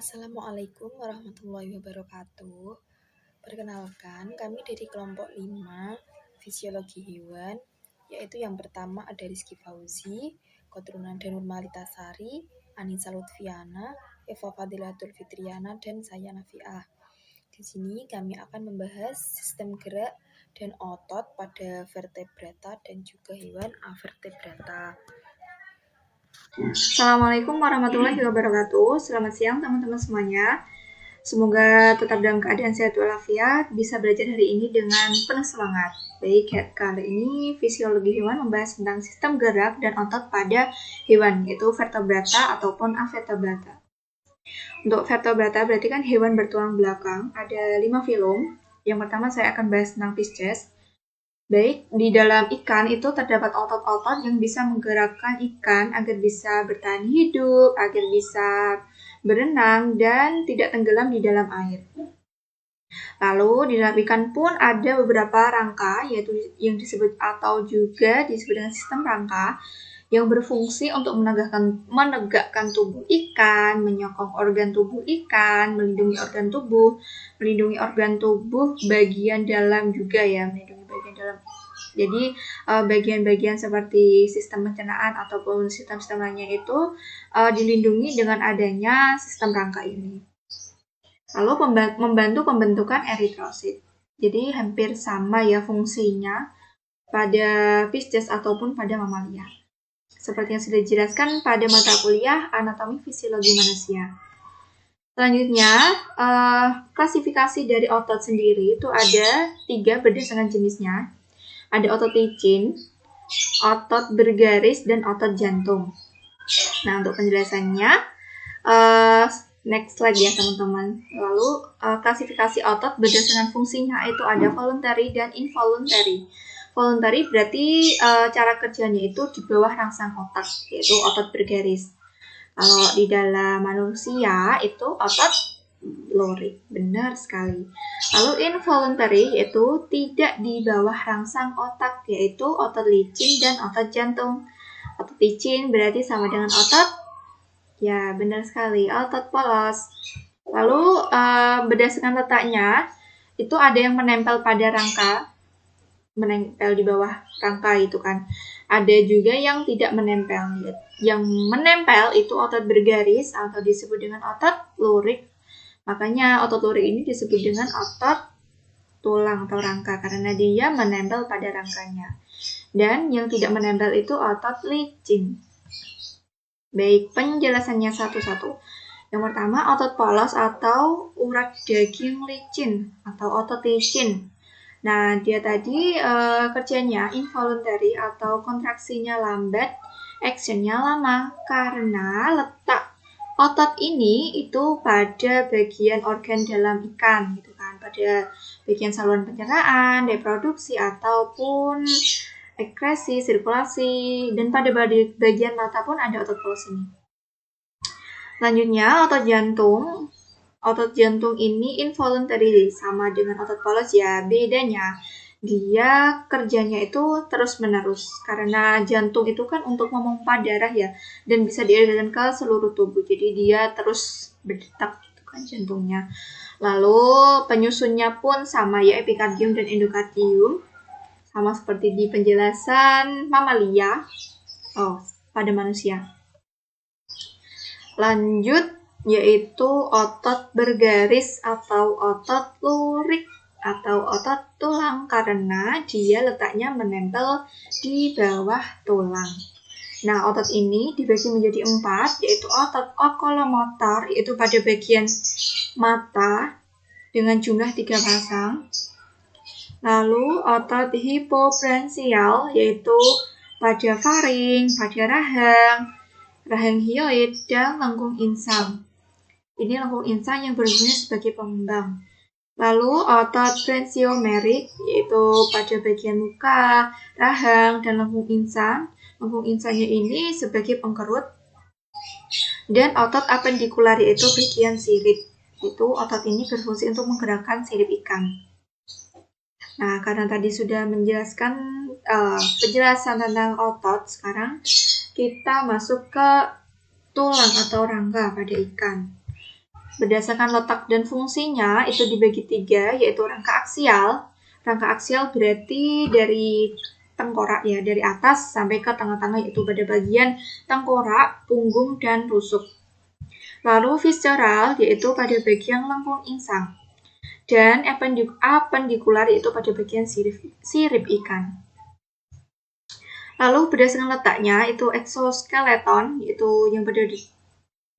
Assalamualaikum warahmatullahi wabarakatuh. Perkenalkan, kami dari kelompok 5 Fisiologi Hewan, yaitu yang pertama ada Rizky Fauzi, Kotruna Danur Malitasari, Anissa Lutfiana, Eva Fadilatul Fitriana, dan saya Nafiah. Di sini kami akan membahas sistem gerak dan otot pada vertebrata dan juga hewan avertebrata. Assalamualaikum warahmatullahi wabarakatuh. Selamat siang teman-teman semuanya. Semoga tetap dalam keadaan sehat walafiat, bisa belajar hari ini dengan penuh semangat. Baik, kali ini fisiologi hewan membahas tentang sistem gerak dan otot pada hewan, yaitu vertebrata ataupun avertebrata. Untuk vertebrata berarti kan hewan bertulang belakang, ada 5 filum. Yang pertama saya akan bahas tentang Pisces. Baik, di dalam ikan itu terdapat otot-otot yang bisa menggerakkan ikan agar bisa bertahan hidup, agar bisa berenang, dan tidak tenggelam di dalam air. Lalu, di dalam ikan pun ada beberapa rangka, yaitu yang disebut atau juga disebut dengan sistem rangka, yang berfungsi untuk menegakkan tubuh ikan, menyokong organ tubuh ikan, melindungi organ tubuh bagian dalam juga ya, melindungi bagian dalam. Jadi bagian-bagian seperti sistem pencernaan ataupun sistem-sistem lainnya itu dilindungi dengan adanya sistem rangka ini. Lalu membantu pembentukan eritrosit. Jadi hampir sama ya fungsinya pada Pisces ataupun pada mamalia. Seperti yang sudah dijelaskan pada mata kuliah Anatomi Fisiologi Manusia. Selanjutnya, klasifikasi dari otot sendiri itu ada 3 berdasarkan jenisnya. Ada otot licin, otot bergaris, dan otot jantung. Nah, untuk penjelasannya, next slide ya teman-teman. Lalu, klasifikasi otot berdasarkan fungsinya itu ada voluntary dan involuntary. Voluntary berarti cara kerjanya itu di bawah rangsang otak, yaitu otot bergaris. Kalau di dalam manusia itu otot lurik, benar sekali. Lalu involuntary yaitu tidak di bawah rangsang otak, yaitu otot licin dan otot jantung. Otot licin berarti sama dengan otot, ya benar sekali, otot polos. Lalu berdasarkan letaknya, itu ada yang menempel pada rangka, menempel di bawah rangka itu kan. Ada juga yang tidak menempel. Yang menempel itu otot bergaris atau disebut dengan otot lurik. Makanya otot lurik ini disebut dengan otot tulang atau rangka karena dia menempel pada rangkanya. Dan yang tidak menempel itu otot licin. Baik, penjelasannya satu-satu. Yang pertama, otot polos atau urat daging licin atau otot licin. Nah, dia tadi kerjanya involuntary atau kontraksinya lambat, actionnya lama karena letak otot ini itu pada bagian organ dalam ikan gitu kan, pada bagian saluran pencernaan, reproduksi ataupun ekskresi, sirkulasi, dan pada bagian mata pun ada otot polos ini. Selanjutnya, otot jantung. Otot jantung ini involuntary sama dengan otot polos ya, bedanya dia kerjanya itu terus-menerus karena jantung itu kan untuk memompa darah ya dan bisa dialirkan ke seluruh tubuh, jadi dia terus berdetak gitu kan jantungnya. Lalu penyusunnya pun sama ya, epikardium dan endokardium, sama seperti di penjelasan mamalia pada manusia. Lanjut, yaitu otot bergaris atau otot lurik atau otot tulang karena dia letaknya menempel di bawah tulang. Nah, otot ini dibagi menjadi 4, yaitu otot oculomotor, yaitu pada bagian mata dengan jumlah 3 pasang. Lalu otot hipobranchial, yaitu pada faring, pada rahang hyoid, dan lengkung insang. Ini lengkung insang yang berfungsi sebagai pengembang. Lalu otot branchiomerik, yaitu pada bagian muka, rahang, dan lengkung insang. Lengkung insangnya ini sebagai pengkerut. Dan otot appendicular, yaitu bagian sirip. Itu otot ini berfungsi untuk menggerakkan sirip ikan. Nah, karena tadi sudah menjelaskan penjelasan tentang otot, sekarang kita masuk ke tulang atau rangka pada ikan. Berdasarkan letak dan fungsinya itu dibagi 3, yaitu rangka aksial. Rangka aksial berarti dari tengkorak ya, dari atas sampai ke tengah-tengah, yaitu pada bagian tengkorak, punggung, dan rusuk. Lalu visceral yaitu pada bagian lengkung insang. Dan apendikular yaitu pada bagian sirip ikan. Lalu berdasarkan letaknya itu exoskeleton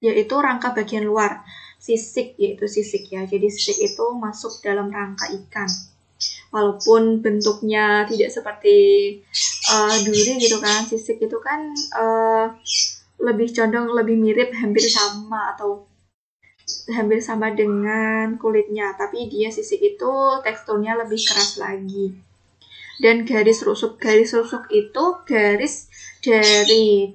yaitu rangka bagian luar, sisik ya. Jadi sisik itu masuk dalam rangka ikan. Walaupun bentuknya tidak seperti duri gitu kan, sisik itu kan lebih condong lebih mirip hampir sama dengan kulitnya, tapi dia sisik itu teksturnya lebih keras lagi. Dan garis rusuk itu garis dari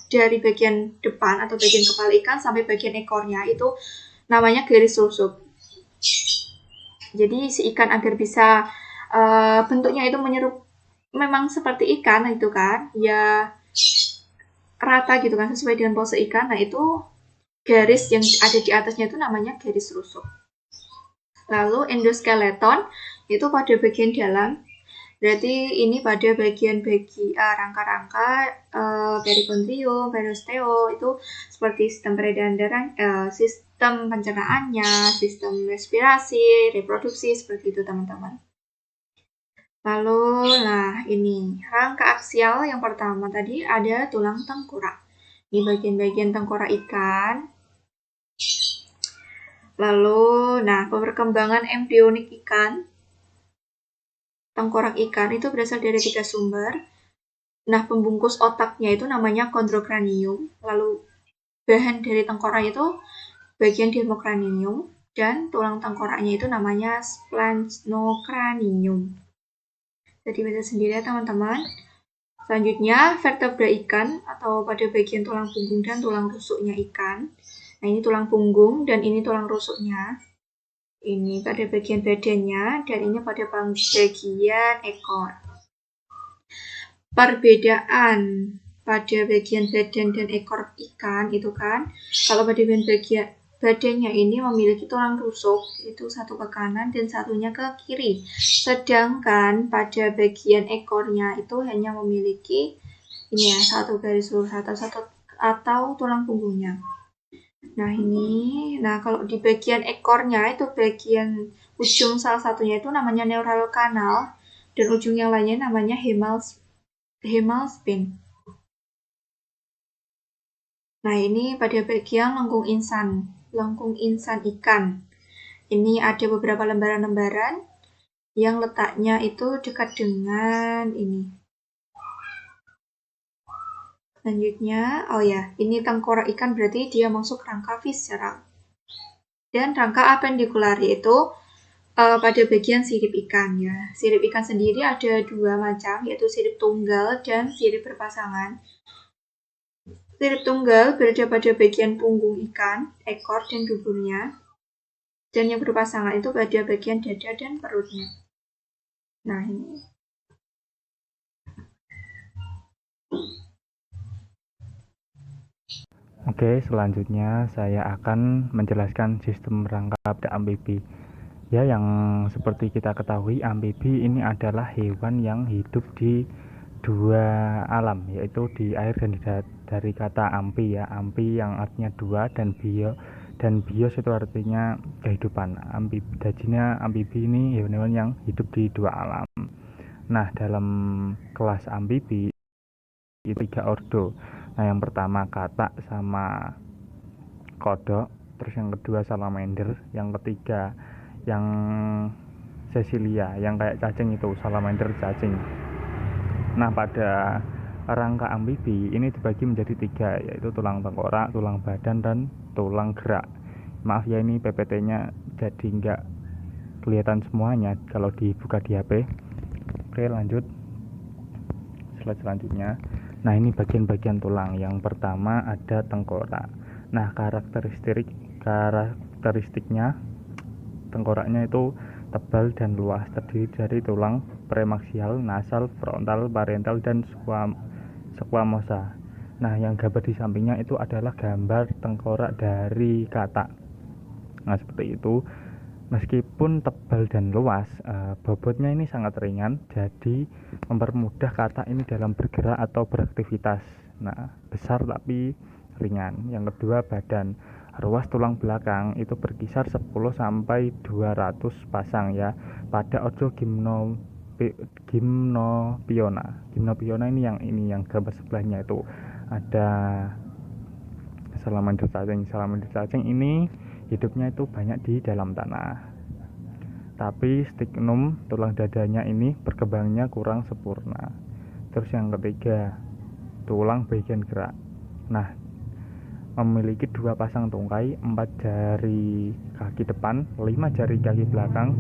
dari bagian depan atau bagian kepala ikan sampai bagian ekornya, itu namanya garis rusuk. Jadi si ikan agar bisa bentuknya itu menyerup memang seperti ikan itu kan, ya rata gitu kan, sesuai dengan pose ikan. Nah itu garis yang ada di atasnya itu namanya garis rusuk. Lalu endoskeleton itu pada bagian dalam, berarti ini pada bagian rangka-rangka perikondrium, peristeo itu seperti sistem peredaran darah, sistem pencernaannya, sistem respirasi, reproduksi, seperti itu teman-teman. Lalu, nah ini rangka aksial yang pertama tadi ada tulang tengkorak. Di bagian-bagian tengkorak ikan. Lalu, nah perkembangan embrionik ikan, tengkorak ikan itu berasal dari 3 sumber. Nah, pembungkus otaknya itu namanya chondrocranium. Lalu, bahan dari tengkorak itu bagian dermocranium. Dan tulang tengkoraknya itu namanya splanocranium. Jadi baca sendiri ya teman-teman. Selanjutnya, vertebra ikan atau pada bagian tulang punggung dan tulang rusuknya ikan. Nah, ini tulang punggung dan ini tulang rusuknya. Ini pada bagian badannya dan ini pada bagian ekor. Perbedaan pada bagian badan dan ekor ikan itu kan, kalau pada bagian badannya ini memiliki tulang rusuk, itu satu ke kanan dan satunya ke kiri. Sedangkan pada bagian ekornya itu hanya memiliki ini ya, satu garis lurus atau tulang punggungnya. Nah kalau di bagian ekornya itu bagian ujung salah satunya itu namanya neural canal dan ujung yang lainnya namanya hemal spine. Nah ini pada bagian lengkung insan ikan. Ini ada beberapa lembaran-lembaran yang letaknya itu dekat dengan ini. Selanjutnya, ini tengkorak ikan berarti dia masuk rangka visceral. Dan rangka apendikular yaitu pada bagian sirip ikan ya. Sirip ikan sendiri ada 2 macam, yaitu sirip tunggal dan sirip berpasangan. Sirip tunggal berada pada bagian punggung ikan, ekor, dan duburnya. Dan yang berpasangan itu pada bagian dada dan perutnya. Nah ini. Oke, selanjutnya saya akan menjelaskan sistem rangka pada amfibi. Ya, yang seperti kita ketahui, amfibi ini adalah hewan yang hidup di 2 alam, yaitu di air dan dari kata amfi ya. Amfi yang artinya 2 dan bios itu artinya kehidupan. Amfibi ini hewan-hewan yang hidup di 2 alam. Nah, dalam kelas amfibi itu 3 ordo. Nah, yang pertama katak sama kodok, terus yang kedua salamander, yang ketiga yang Cecilia, yang kayak cacing itu, salamander cacing. Nah, pada rangka amfibi ini dibagi menjadi 3, yaitu tulang tengkorak, tulang badan, dan tulang gerak. Maaf ya, ini PPT-nya jadi nggak kelihatan semuanya kalau dibuka di HP. Oke, lanjut slide selanjutnya. Nah, ini bagian-bagian tulang. Yang pertama ada tengkorak. Nah, karakteristiknya tengkoraknya itu tebal dan luas, terdiri dari tulang premaksial, nasal, frontal, parietal, dan squamosa. Nah, yang gambar di sampingnya itu adalah gambar tengkorak dari katak. Nah, seperti itu. Meskipun tebal dan luas, bobotnya ini sangat ringan, jadi mempermudah katak ini dalam bergerak atau beraktivitas. Nah, besar tapi ringan. Yang kedua, badan. Ruas tulang belakang itu berkisar 10 sampai 200 pasang ya pada ordo gymnopiona. Gymnopiona ini yang gambar sebelahnya itu ada salamander cacing. Salamander cacing ini hidupnya itu banyak di dalam tanah. Tapi sternum, tulang dadanya ini perkembangannya kurang sempurna. Terus yang ketiga, tulang bagian gerak. Nah, memiliki 2 pasang tungkai, 4 jari kaki depan, 5 jari kaki belakang,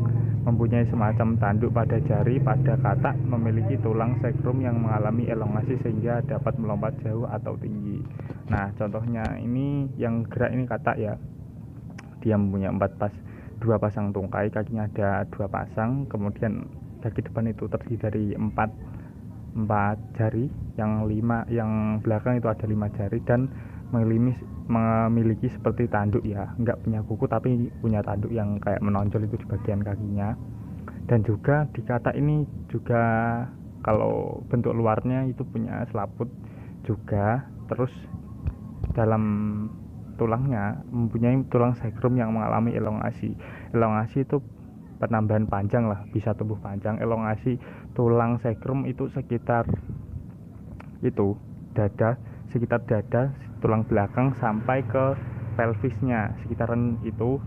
mempunyai semacam tanduk pada jari. Pada katak memiliki tulang sacrum yang mengalami elongasi sehingga dapat melompat jauh atau tinggi. Nah, contohnya ini yang gerak ini katak ya. Dia mempunyai 2 pasang tungkai, kakinya ada 2 pasang, kemudian kaki depan itu terdiri dari 4 jari, yang belakang itu ada 5 jari dan memiliki seperti tanduk ya, enggak punya kuku tapi punya tanduk yang kayak menonjol itu di bagian kakinya. Dan juga di katak ini juga kalau bentuk luarnya itu punya selaput juga. Terus dalam tulangnya mempunyai tulang sacrum yang mengalami elongasi. Elongasi itu penambahan panjang lah, bisa tumbuh panjang. Elongasi tulang sacrum itu sekitar dada, tulang belakang sampai ke pelvisnya, sekitaran itu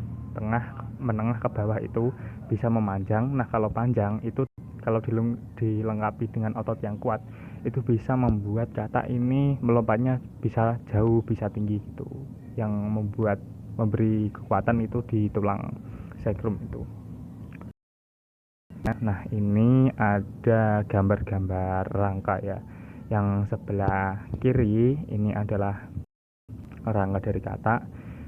menengah ke bawah itu bisa memanjang. Nah, kalau panjang itu kalau dilengkapi dengan otot yang kuat itu bisa membuat katak ini melompatnya bisa jauh, bisa tinggi gitu. Yang memberi kekuatan itu di tulang sacrum itu. Nah, ini ada gambar-gambar rangka ya. Yang sebelah kiri ini adalah rangka dari katak.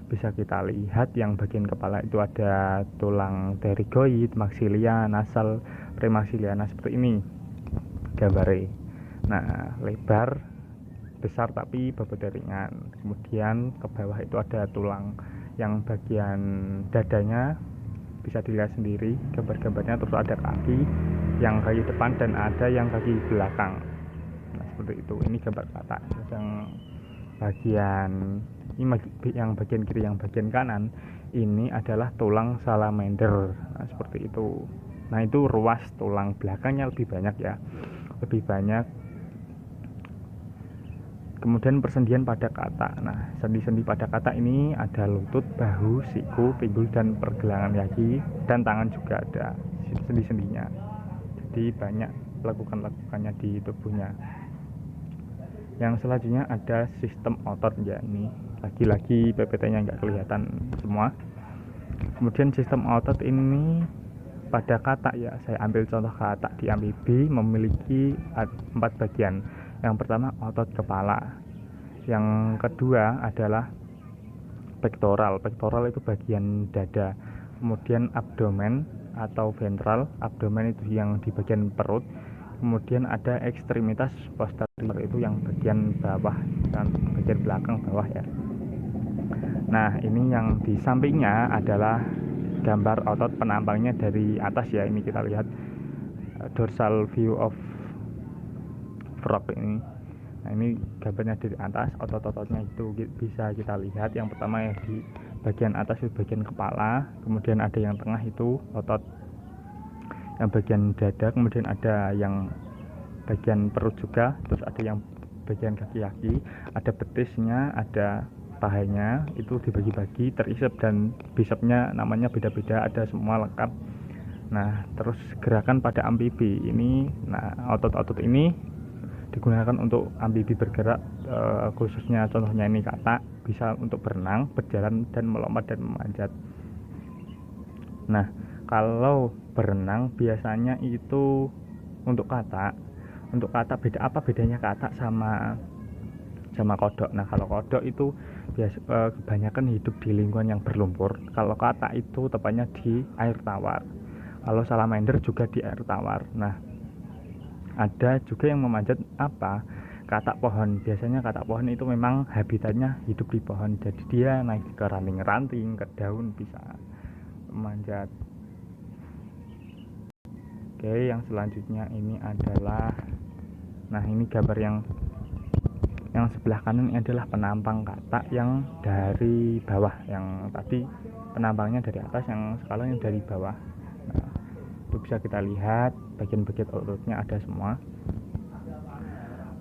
Bisa kita lihat yang bagian kepala itu ada tulang pterygoid, maksilia, nasal, premaksilia. Nah, seperti ini gambarnya. Nah, lebar, besar tapi bobotnya ringan. Kemudian ke bawah itu ada tulang yang bagian dadanya, bisa dilihat sendiri gambar-gambarnya. Terus ada kaki, yang kaki depan dan ada yang kaki belakang. Nah, seperti itu. Ini gambar katak. Yang bagian kiri, yang bagian kanan ini adalah tulang salamander. Nah, seperti itu. Nah, itu ruas tulang belakangnya lebih banyak ya, lebih banyak. Kemudian persendian pada katak. Nah, sendi-sendi pada katak ini ada lutut, bahu, siku, pinggul, dan pergelangan kaki, dan tangan juga ada sendi-sendinya. Jadi banyak lakukannya di tubuhnya. Yang selanjutnya ada sistem otot ya, ini lagi-lagi PPT-nya nggak kelihatan semua. Kemudian sistem otot ini pada katak ya, saya ambil contoh katak di amfibi memiliki 4 bagian. Yang pertama otot kepala, yang kedua adalah pektoral. Pektoral itu bagian dada. Kemudian abdomen atau ventral. Abdomen itu yang di bagian perut. Kemudian ada ekstremitas posterior, itu yang bagian bawah dan bagian belakang bawah ya. Nah, ini yang di sampingnya adalah gambar otot penampangnya dari atas ya. Ini kita lihat dorsal view of frog ini. Nah, ini gambarnya dari atas, otot-ototnya itu bisa kita lihat. Yang pertama yang di bagian atas itu bagian kepala, kemudian ada yang tengah itu otot yang bagian dada, kemudian ada yang bagian perut juga, terus ada yang bagian kaki-kaki, ada betisnya, ada pahanya, itu dibagi-bagi, terisep dan bisepnya namanya beda-beda, ada semua lengkap. Nah, terus gerakan pada amfibi ini, nah otot-otot ini digunakan untuk amfibi bergerak, khususnya contohnya ini katak, bisa untuk berenang, berjalan, dan melompat dan memanjat. Nah, kalau berenang biasanya itu untuk katak bedanya katak sama kodok. Nah, kalau kodok itu kebanyakan hidup di lingkungan yang berlumpur. Kalau katak itu tepatnya di air tawar. Kalau salamander juga di air tawar. Nah, ada juga yang memanjat katak pohon. Biasanya katak pohon itu memang habitatnya hidup di pohon, jadi dia naik ke ranting-ranting, ke daun, bisa memanjat. Oke, yang selanjutnya ini adalah, nah ini gambar yang sebelah kanan ini adalah penampang katak yang dari bawah. Yang tadi penampangnya dari atas, yang sekarang yang dari bawah. Nah, itu bisa kita lihat bagian-bagian ototnya ada semua.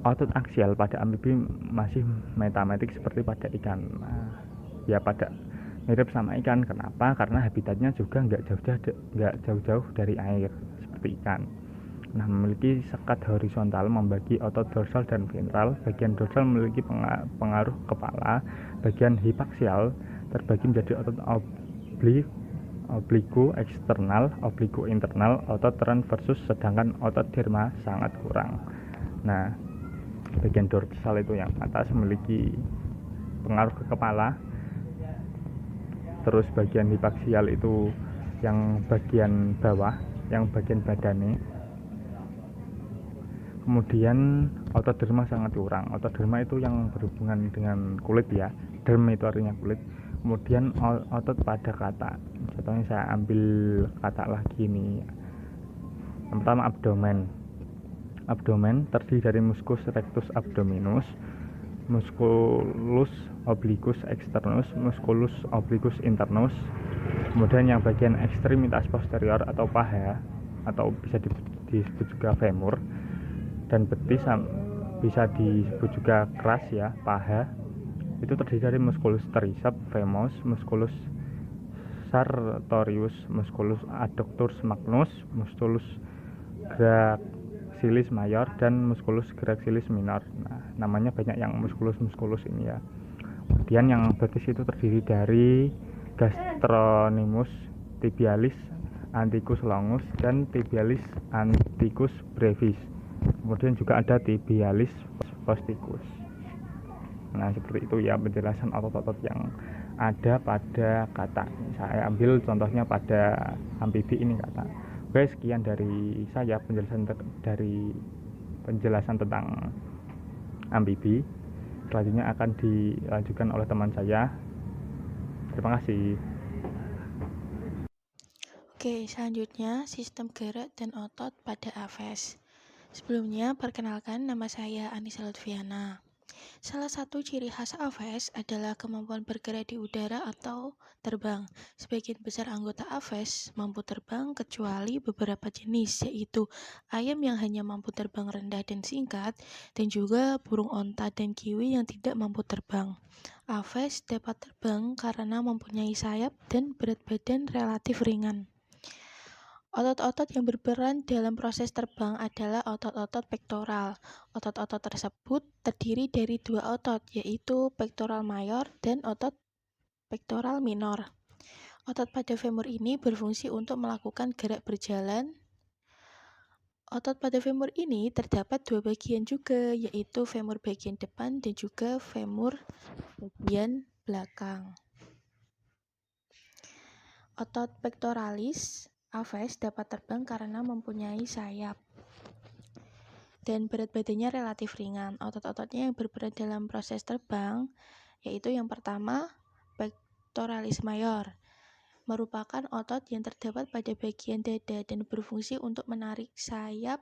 Otot aksial pada amfibi masih metamatik seperti pada ikan. Nah, ya pada mirip sama ikan. Kenapa? Karena habitatnya juga nggak jauh-jauh dari air seperti ikan. Nah, memiliki sekat horizontal membagi otot dorsal dan ventral. Bagian dorsal memiliki pengaruh kepala. Bagian hipaksial terbagi menjadi otot obliku eksternal, obliku internal, otot transversus, sedangkan otot derma sangat kurang. Nah, bagian dorsal itu yang atas memiliki pengaruh ke kepala. Terus bagian hipaksial itu yang bagian bawah, yang bagian badannya. Kemudian otot derma sangat kurang. Otot derma itu yang berhubungan dengan kulit ya. Derm itu artinya kulit. Kemudian otot pada katak. Contohnya saya ambil katak lagi nih. Yang pertama abdomen. Abdomen terdiri dari musculus rectus abdominus, musculus obliquus externus, musculus obliquus internus. Kemudian yang bagian ekstremitas posterior atau paha, atau bisa disebut juga femur, dan betis bisa disebut juga keras ya, paha. Itu terdiri dari musculus triceps femoris, musculus sartorius, musculus adductus magnus, musculus gracilis mayor, dan musculus gracilis minor. Nah, namanya banyak yang musculus ini ya. Kemudian yang betis itu terdiri dari gastronimus, tibialis anticus longus, dan tibialis anticus brevis. Kemudian juga ada tibialis posticus. Nah, seperti itu ya penjelasan otot-otot yang ada pada katak. Saya ambil contohnya pada amfibi ini katak. Oke, sekian dari saya penjelasan tentang amfibi. Selanjutnya akan dilanjutkan oleh teman saya. Terima kasih. Oke, selanjutnya sistem gerak dan otot pada Aves. Sebelumnya, perkenalkan nama saya Anissa Lutfiana. Salah satu ciri khas Aves adalah kemampuan bergerak di udara atau terbang. Sebagian besar anggota Aves mampu terbang kecuali beberapa jenis, yaitu ayam yang hanya mampu terbang rendah dan singkat, dan juga burung onta dan kiwi yang tidak mampu terbang. Aves dapat terbang karena mempunyai sayap dan berat badan relatif ringan. Otot-otot yang berperan dalam proses terbang adalah otot-otot pektoral. Otot-otot tersebut terdiri dari dua otot, yaitu pektoral mayor dan otot pektoral minor. Otot pada femur ini berfungsi untuk melakukan gerak berjalan. Otot pada femur ini terdapat dua bagian juga, yaitu femur bagian depan dan juga femur bagian belakang. Otot pectoralis Aves dapat terbang karena mempunyai sayap dan berat badannya relatif ringan. Otot-ototnya yang berperan dalam proses terbang yaitu yang pertama, pectoralis mayor, merupakan otot yang terdapat pada bagian dada dan berfungsi untuk menarik sayap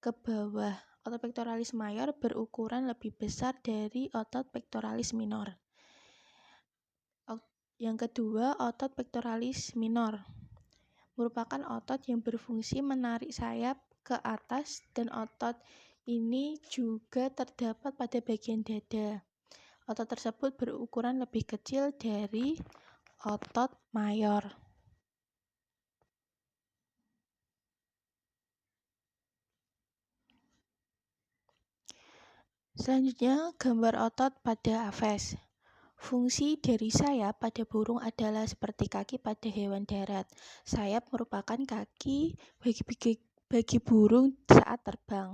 ke bawah. Otot pectoralis mayor berukuran lebih besar dari otot pectoralis minor. Yang kedua, otot pectoralis minor merupakan otot yang berfungsi menarik sayap ke atas, dan otot ini juga terdapat pada bagian dada. Otot tersebut berukuran lebih kecil dari otot mayor. Selanjutnya, gambar otot pada Aves. Fungsi dari sayap pada burung adalah seperti kaki pada hewan darat. Sayap merupakan kaki bagi burung saat terbang.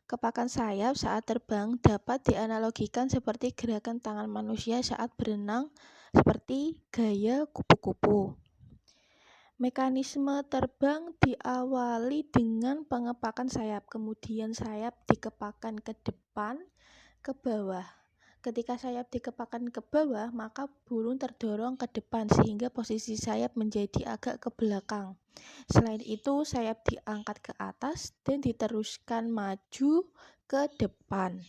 Kepakan sayap saat terbang dapat dianalogikan seperti gerakan tangan manusia saat berenang, seperti gaya kupu-kupu. Mekanisme terbang diawali dengan pengepakan sayap, kemudian sayap dikepakkan ke depan ke bawah. Ketika sayap dikepakkan ke bawah, maka burung terdorong ke depan sehingga posisi sayap menjadi agak ke belakang. Selain itu, sayap diangkat ke atas dan diteruskan maju ke depan.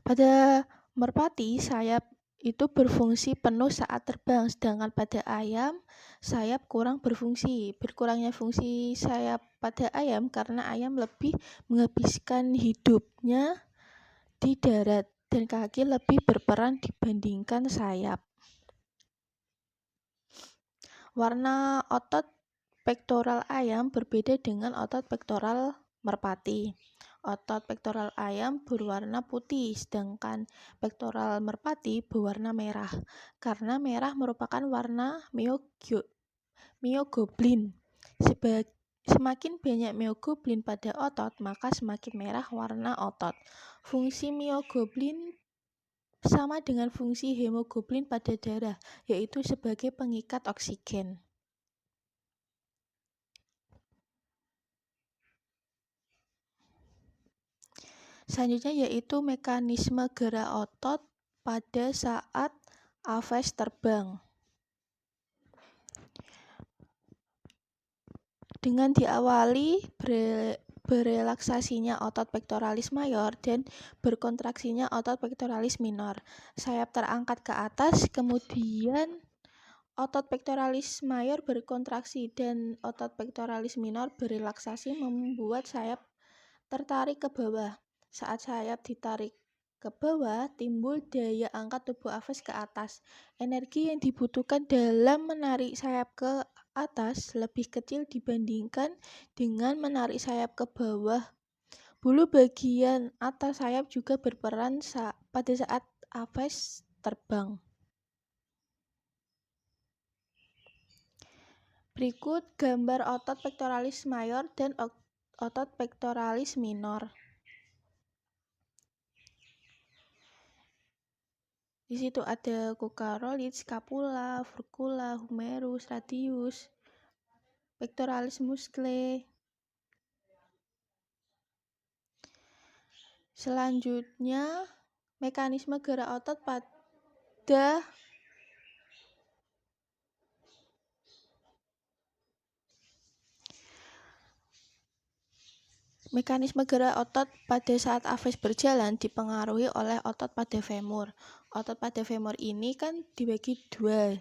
Pada merpati, sayap itu berfungsi penuh saat terbang, sedangkan pada ayam, sayap kurang berfungsi. Berkurangnya fungsi sayap pada ayam karena ayam lebih menghabiskan hidupnya di darat dan kaki lebih berperan dibandingkan sayap. Warna otot pektoral ayam berbeda dengan otot pektoral merpati. Otot pektoral ayam berwarna putih, sedangkan pektoral merpati berwarna merah, karena merah merupakan warna myoglobin. Semakin banyak myoglobin pada otot, maka semakin merah warna otot. Fungsi myoglobin sama dengan fungsi hemoglobin pada darah, yaitu sebagai pengikat oksigen. Selanjutnya yaitu mekanisme gerak otot pada saat aves terbang. Dengan diawali berelaksasinya otot pectoralis mayor dan berkontraksinya otot pectoralis minor. Sayap terangkat ke atas, kemudian otot pectoralis mayor berkontraksi dan otot pectoralis minor berelaksasi membuat sayap tertarik ke bawah. Saat sayap ditarik ke bawah, timbul daya angkat tubuh aves ke atas. Energi yang dibutuhkan dalam menarik sayap ke atas lebih kecil dibandingkan dengan menarik sayap ke bawah. Bulu bagian atas sayap juga berperan pada saat aves terbang. Berikut gambar otot pectoralis mayor dan otot pectoralis minor. Di situ ada cocaroid, scapula, furcula, humerus, radius, pectoralis muscle. Selanjutnya, mekanisme gerak otot pada saat aves berjalan dipengaruhi oleh otot pada femur. Otot pada femur ini kan dibagi dua,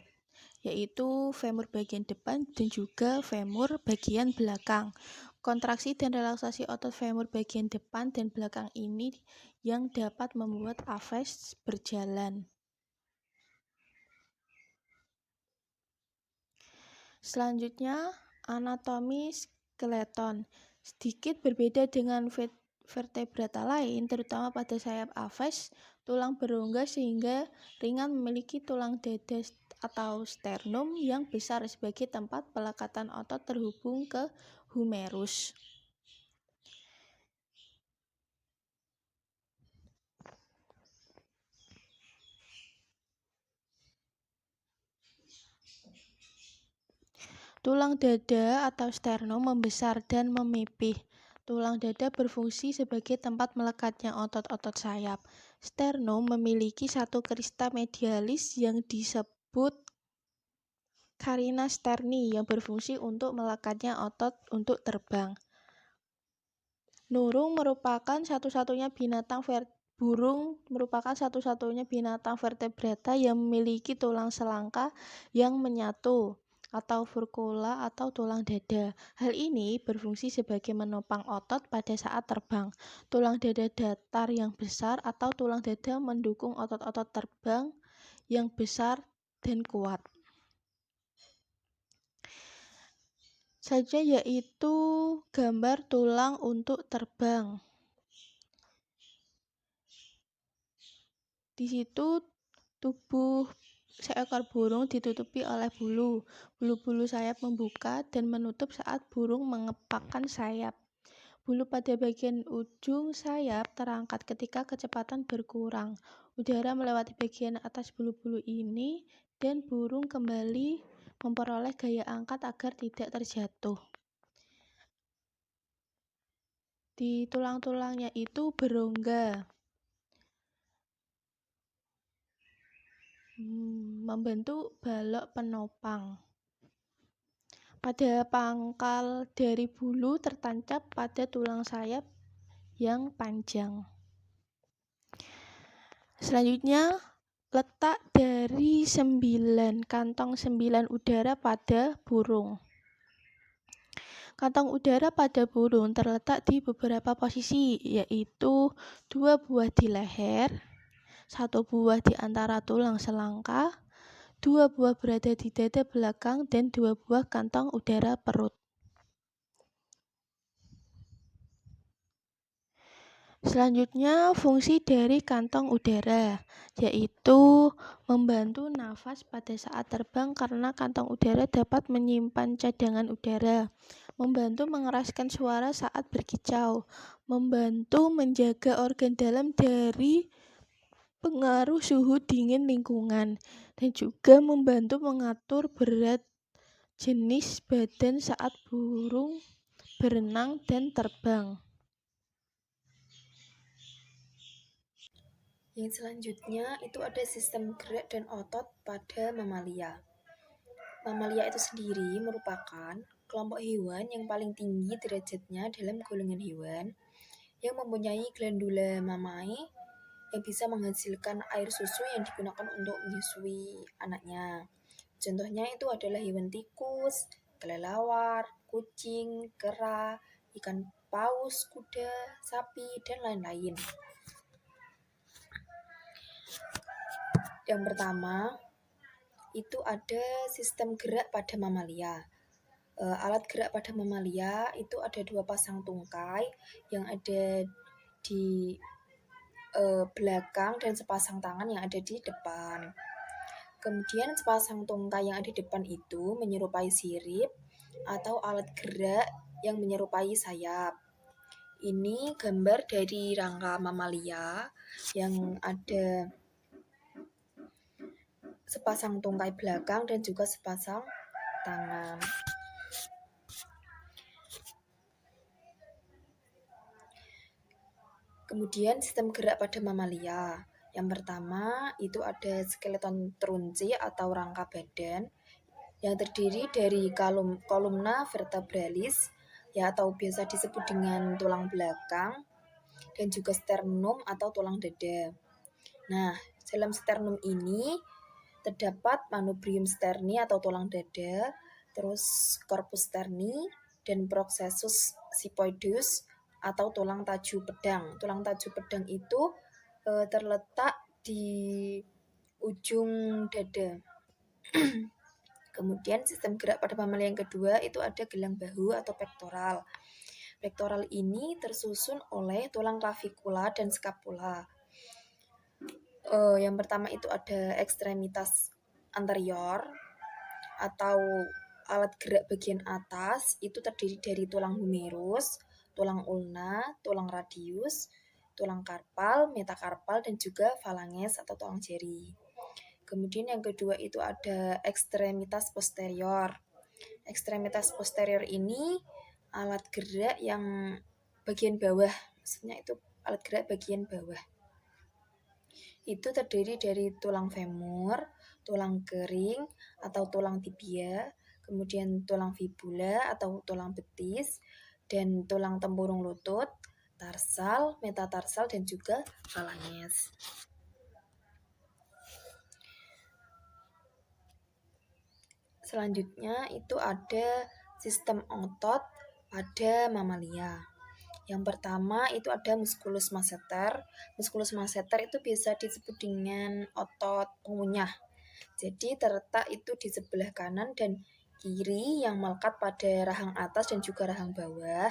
yaitu femur bagian depan dan juga femur bagian belakang. Kontraksi dan relaksasi otot femur bagian depan dan belakang ini yang dapat membuat aves berjalan. Selanjutnya, anatomi skeleton. Sedikit berbeda dengan vertebrata lain, terutama pada sayap aves, tulang berongga sehingga ringan memiliki tulang dada atau sternum yang besar sebagai tempat pelekatan otot terhubung ke humerus. Tulang dada atau sternum membesar dan memipih. Tulang dada berfungsi sebagai tempat melekatnya otot-otot sayap. Sternum memiliki satu crista medialis yang disebut carina sterni yang berfungsi untuk melekatnya otot untuk terbang. Burung merupakan satu-satunya binatang vertebrata yang memiliki tulang selangka yang menyatu atau furcula atau tulang dada. Hal ini berfungsi sebagai menopang otot pada saat terbang. Tulang dada datar yang besar atau tulang dada mendukung otot-otot terbang yang besar dan kuat. Selanjutnya yaitu gambar tulang untuk terbang. Di situ tubuh seekor burung ditutupi oleh bulu. Bulu-bulu sayap membuka dan menutup saat burung mengepakkan sayap. Bulu pada bagian ujung sayap terangkat ketika kecepatan berkurang. Udara melewati bagian atas bulu-bulu ini dan burung kembali memperoleh gaya angkat agar tidak terjatuh. Di tulang-tulangnya itu berongga. membentuk balok penopang. Pada pangkal dari bulu tertancap pada tulang sayap yang panjang. Selanjutnya, letak dari 9 kantong 9 udara pada burung. Kantong udara pada burung terletak di beberapa posisi, yaitu 2 buah di leher, 1 buah di antara tulang selangkah, 2 buah berada di dada belakang, dan 2 buah kantong udara perut. Selanjutnya, fungsi dari kantong udara, yaitu membantu nafas pada saat terbang karena kantong udara dapat menyimpan cadangan udara, membantu mengeraskan suara saat berkicau, membantu menjaga organ dalam dari pengaruh suhu dingin lingkungan, dan juga membantu mengatur berat jenis badan saat burung berenang dan terbang. Yang selanjutnya itu ada sistem gerak dan otot pada mamalia. Mamalia itu sendiri merupakan kelompok hewan yang paling tinggi derajatnya dalam golongan hewan yang mempunyai glandula mamae yang bisa menghasilkan air susu yang digunakan untuk menyusui anaknya. Contohnya itu adalah hewan tikus, kelelawar, kucing, kera, ikan paus, kuda, sapi, dan lain-lain. Yang pertama, itu ada sistem gerak pada mamalia. Alat gerak pada mamalia itu ada 2 pasang tungkai yang ada di belakang dan sepasang tangan yang ada di depan. Kemudian sepasang tungkai yang ada di depan itu menyerupai sirip atau alat gerak yang menyerupai sayap. Ini gambar dari rangka mamalia yang ada sepasang tungkai belakang dan juga sepasang tangan. Kemudian sistem gerak pada mamalia. Yang pertama itu ada skeleton trunci atau rangka badan yang terdiri dari kolumna vertebralis ya atau biasa disebut dengan tulang belakang dan juga sternum atau tulang dada. Nah, dalam sternum ini terdapat manubrium sterni atau tulang dada, terus corpus sterni, dan processus xiphoideus atau tulang taju pedang. Tulang taju pedang itu terletak di ujung dada. Kemudian sistem gerak pada mamalia yang kedua itu ada gelang bahu atau pektoral. Pektoral ini tersusun oleh tulang clavikula dan scapula. Yang pertama itu ada ekstremitas anterior atau alat gerak bagian atas itu terdiri dari tulang humerus, tulang ulna, tulang radius, tulang karpal, metakarpal, dan juga falanges atau tulang jari. Kemudian yang kedua itu ada ekstremitas posterior. Ekstremitas posterior ini alat gerak yang bagian bawah, maksudnya itu alat gerak bagian bawah. Itu terdiri dari tulang femur, tulang kering atau tulang tibia, kemudian tulang fibula atau tulang betis, dan tulang tempurung lutut, tarsal, metatarsal, dan juga falanges. Selanjutnya itu ada sistem otot pada mamalia. Yang pertama itu ada musculus masseter. Musculus masseter itu bisa disebut dengan otot pengunyah. Jadi terletak itu di sebelah kanan dan kiri yang melekat pada rahang atas dan juga rahang bawah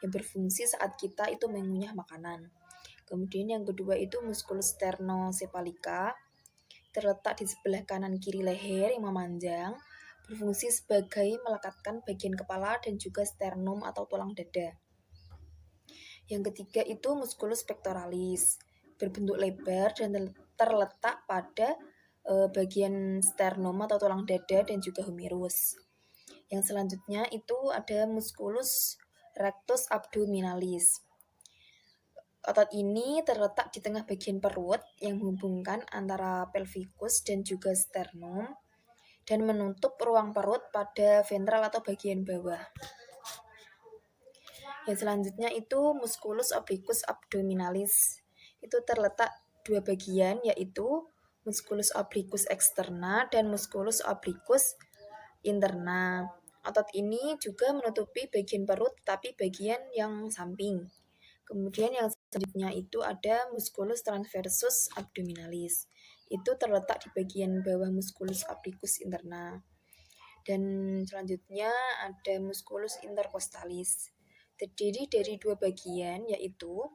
yang berfungsi saat kita itu mengunyah makanan. Kemudian yang kedua itu musculus sternocephalika. Terletak di sebelah kanan kiri leher yang memanjang, berfungsi sebagai melekatkan bagian kepala dan juga sternum atau tulang dada. Yang ketiga itu musculus pectoralis, berbentuk lebar dan terletak pada bagian sternum atau tulang dada dan juga humerus. Yang selanjutnya itu ada musculus rectus abdominalis. Otot ini terletak di tengah bagian perut yang menghubungkan antara pelvikus dan juga sternum dan menutup ruang perut pada ventral atau bagian bawah. Yang selanjutnya itu musculus obliquus abdominalis. Itu terletak dua bagian, yaitu musculus obliquus externa dan musculus obliquus interna. Otot ini juga menutupi bagian perut tapi bagian yang samping. Kemudian yang selanjutnya itu ada musculus transversus abdominalis. Itu terletak di bagian bawah musculus obliquus interna. Dan selanjutnya ada musculus intercostalis. Terdiri dari dua bagian, yaitu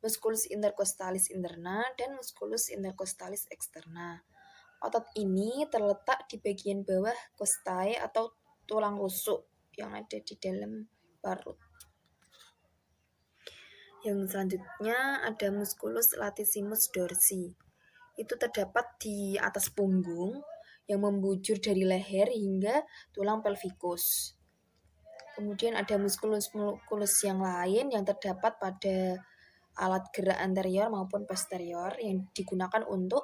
musculus intercostalis interna dan musculus intercostalis externa. Otot ini terletak di bagian bawah costae atau tulang rusuk yang ada di dalam perut. Yang selanjutnya ada musculus latissimus dorsi. Itu terdapat di atas punggung yang membujur dari leher hingga tulang pelvikus. Kemudian ada musculus yang lain yang terdapat pada alat gerak anterior maupun posterior yang digunakan untuk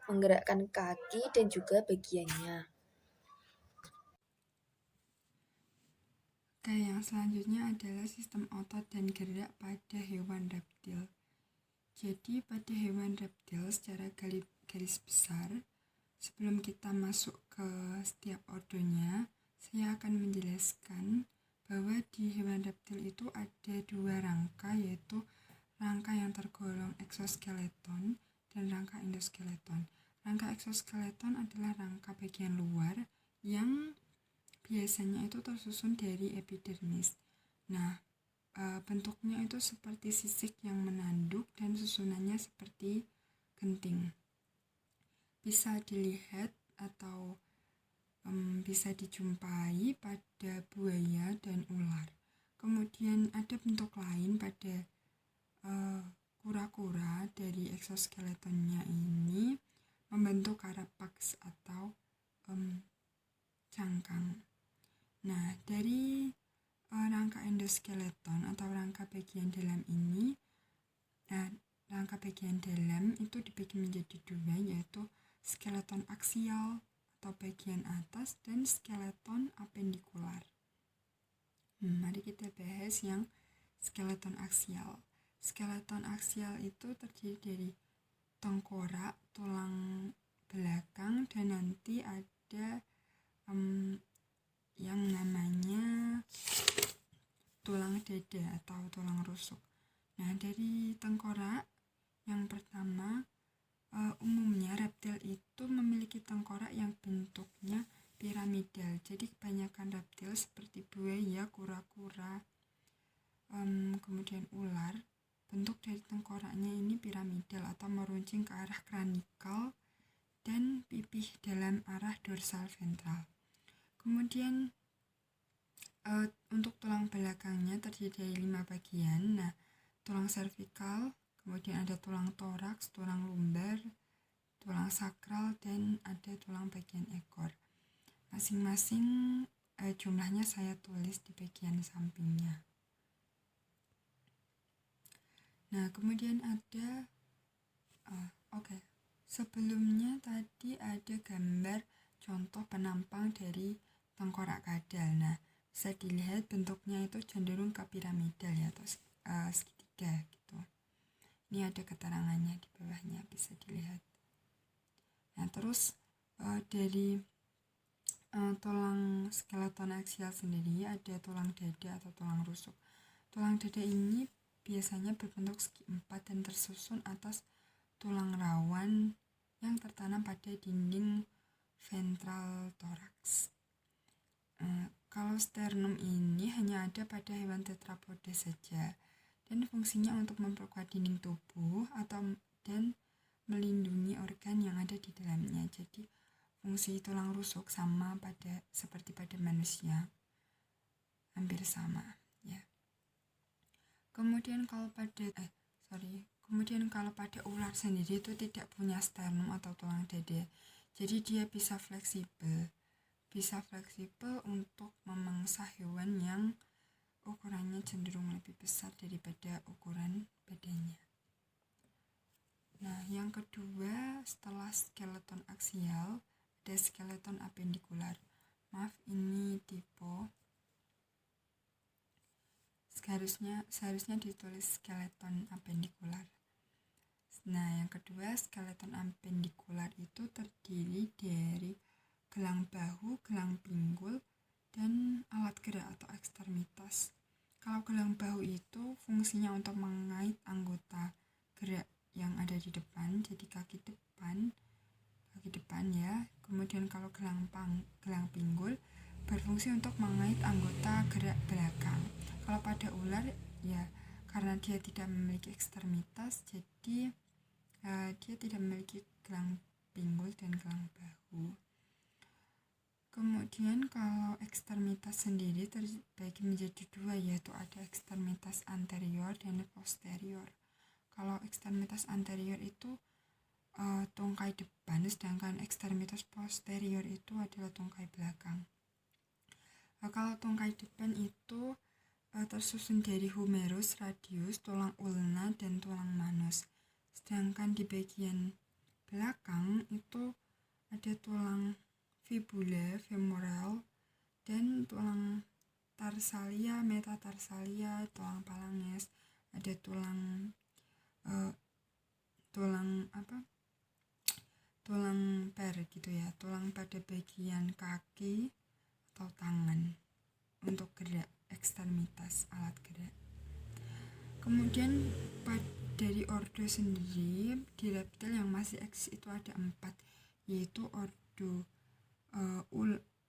menggerakkan kaki dan juga bagiannya. Oke, yang selanjutnya adalah sistem otot dan gerak pada hewan reptil. Jadi pada hewan reptil secara garis besar, sebelum kita masuk ke setiap ordonya, saya akan menjelaskan bahwa di hewan reptil itu ada dua rangka, yaitu rangka yang tergolong exoskeleton dan rangka endoskeleton. Rangka exoskeleton adalah rangka bagian luar yang biasanya itu tersusun dari epidermis. Nah, bentuknya itu seperti sisik yang menanduk dan susunannya seperti genting. Bisa dilihat atau bisa dijumpai pada buaya dan ular. Kemudian ada bentuk lain pada kura-kura dari exoskeletonnya ini membentuk carapax atau cangkang. Nah, dari rangka endoskeleton atau rangka bagian dalam ini, rangka bagian dalam itu dibagi menjadi dua, yaitu skeleton aksial atau bagian atas dan skeleton apendikular. Mari kita bahas yang skeleton aksial. Skeleton aksial itu terdiri dari tengkorak, tulang belakang, dan nanti ada yang namanya tulang dada atau tulang rusuk. Nah, dari tengkorak yang pertama, umumnya reptil itu memiliki tengkorak yang bentuknya piramidal. Jadi kebanyakan reptil seperti buaya, kura-kura, kemudian ular, bentuk dari tengkoraknya ini piramidal atau meruncing ke arah kranikal dan pipih dalam arah dorsal ventral. Kemudian untuk tulang belakangnya terdiri dari 5 bagian. Nah, tulang servikal, kemudian ada tulang toraks, tulang lumbar, tulang sakral, dan ada tulang bagian ekor. Masing-masing jumlahnya saya tulis di bagian sampingnya. Nah, kemudian ada sebelumnya tadi ada gambar contoh penampang dari tengkorak kadal. Nah, bisa dilihat bentuknya itu cenderung ke piramidal ya, atau segitiga gitu. Ini ada keterangannya di bawahnya, bisa dilihat. Nah, terus dari tulang skeleton aksial sendiri ada tulang dada atau tulang rusuk. Tulang dada ini biasanya berbentuk segi empat dan tersusun atas tulang rawan yang tertanam pada dinding ventral toraks. Kalau sternum ini hanya ada pada hewan tetrapoda saja dan fungsinya untuk memperkuat dinding tubuh dan melindungi organ yang ada di dalamnya. Jadi fungsi tulang rusuk sama seperti pada manusia, hampir sama ya. Kemudian kalau pada ular sendiri itu tidak punya sternum atau tulang dada. Jadi dia bisa fleksibel untuk memangsa hewan yang ukurannya cenderung lebih besar daripada ukuran badannya. Nah, yang kedua setelah skeleton aksial ada skeleton apendikular. Maaf, ini typo. Seharusnya ditulis skeleton apendikular. Nah, yang kedua skeleton apendikular itu terdiri dari gelang bahu, gelang pinggul, dan alat gerak atau ekstremitas. Kalau gelang bahu itu fungsinya untuk mengait anggota gerak yang ada di depan, jadi kaki depan ya. Kemudian kalau gelang pinggul berfungsi untuk mengait anggota gerak belakang. Kalau pada ular ya karena dia tidak memiliki ekstremitas, jadi dia tidak memiliki gelang pinggul dan gelang bahu. Kemudian kalau ekstremitas sendiri terbagi menjadi dua, yaitu ada ekstremitas anterior dan posterior. Kalau ekstremitas anterior itu tungkai depan, sedangkan ekstremitas posterior itu adalah tungkai belakang. Kalau tungkai depan itu tersusun dari humerus, radius, tulang ulna, dan tulang manus. Sedangkan di bagian belakang itu ada tulang fibula, femoral, dan tulang tarsalia, metatarsalia, tulang phalanges, ada tulang per gitu ya, tulang pada bagian kaki atau tangan untuk gerak ekstremitas alat gerak. Kemudian dari ordo sendiri di reptil yang masih eksis itu ada 4, yaitu ordo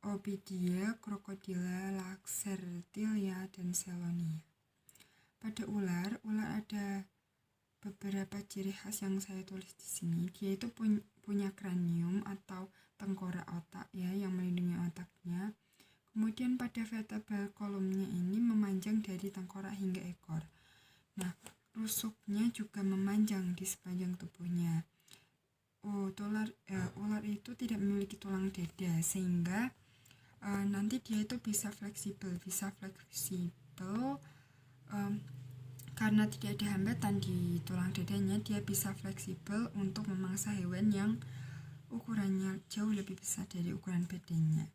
Opidia, Crocodila, Laxertilia, dan Selonia. Pada ular ada beberapa ciri khas yang saya tulis di sini. Dia itu punya kranium atau tengkorak otak ya yang melindungi otaknya. Kemudian pada vertebral kolumnya ini memanjang dari tengkorak hingga ekor. Nah, rusuknya juga memanjang di sepanjang tubuhnya. Ular itu tidak memiliki tulang dada sehingga nanti dia itu bisa fleksibel karena tidak ada hambatan di tulang dadanya, dia bisa fleksibel untuk memangsa hewan yang ukurannya jauh lebih besar dari ukuran badannya.